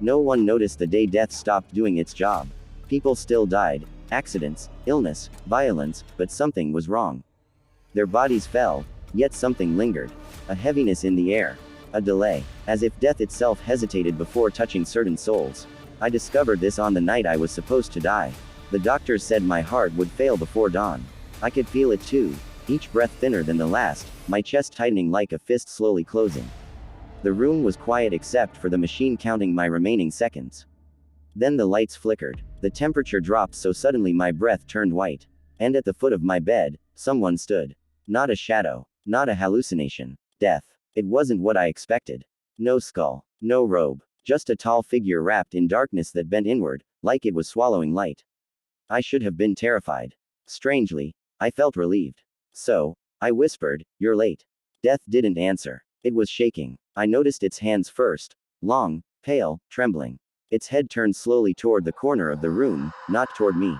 No one noticed the day death stopped doing its job. People still died, accidents, illness, violence, but something was wrong. Their bodies fell, yet something lingered. A heaviness in the air. A delay. As if death itself hesitated before touching certain souls. I discovered this on the night I was supposed to die. The doctors said my heart would fail before dawn. I could feel it too, each breath thinner than the last, my chest tightening like a fist slowly closing. The room was quiet except for the machine counting my remaining seconds. Then the lights flickered. The temperature dropped so suddenly my breath turned white. And at the foot of my bed, someone stood. Not a shadow. Not a hallucination. Death. It wasn't what I expected. No skull. No robe. Just a tall figure wrapped in darkness that bent inward, like it was swallowing light. I should have been terrified. Strangely, I felt relieved. So, I whispered, "You're late." Death didn't answer. It was shaking. I noticed its hands first. Long, pale, trembling. Its head turned slowly toward the corner of the room, not toward me.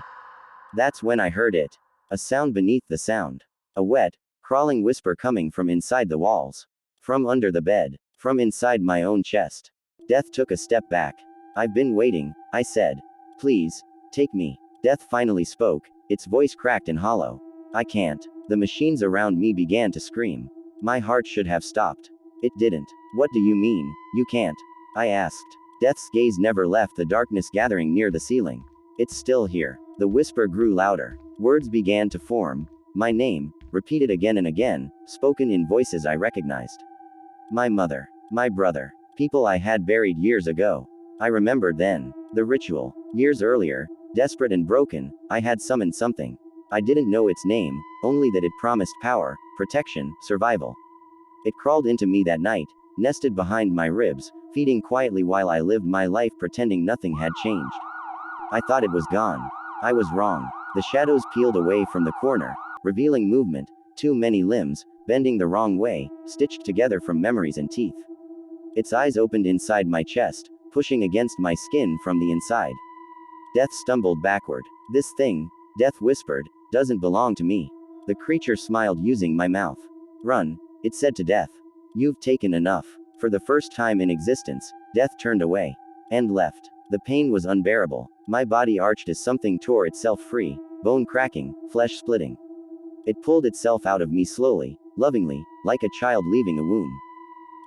That's when I heard it. A sound beneath the sound. A wet, crawling whisper coming from inside the walls. From under the bed. From inside my own chest. Death took a step back. "I've been waiting," I said. "Please, take me." Death finally spoke, its voice cracked and hollow. "I can't." The machines around me began to scream. My heart should have stopped. It didn't. "What do you mean, you can't?" I asked. Death's gaze never left the darkness gathering near the ceiling. "It's still here." The whisper grew louder. Words began to form. My name, repeated again and again, spoken in voices I recognized. My mother. My brother. People I had buried years ago. I remembered then. The ritual. Years earlier, desperate and broken, I had summoned something. I didn't know its name, only that it promised power, protection, survival. It crawled into me that night, nested behind my ribs, feeding quietly while I lived my life pretending nothing had changed. I thought it was gone. I was wrong. The shadows peeled away from the corner, revealing movement, too many limbs, bending the wrong way, stitched together from memories and teeth. Its eyes opened inside my chest, pushing against my skin from the inside. Death stumbled backward. "This thing," Death whispered, "doesn't belong to me." The creature smiled using my mouth. "Run," it said to Death. "You've taken enough." For the first time in existence, Death turned away. And left. The pain was unbearable. My body arched as something tore itself free, bone cracking, flesh splitting. It pulled itself out of me slowly, lovingly, like a child leaving a womb.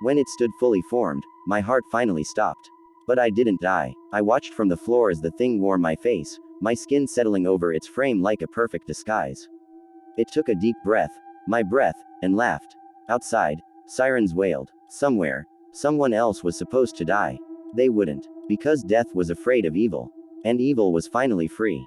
When it stood fully formed, my heart finally stopped. But I didn't die. I watched from the floor as the thing wore my face, my skin settling over its frame like a perfect disguise. It took a deep breath, my breath, and laughed. Outside, sirens wailed. Somewhere, someone else was supposed to die. They wouldn't. Because death was afraid of evil. And evil was finally free.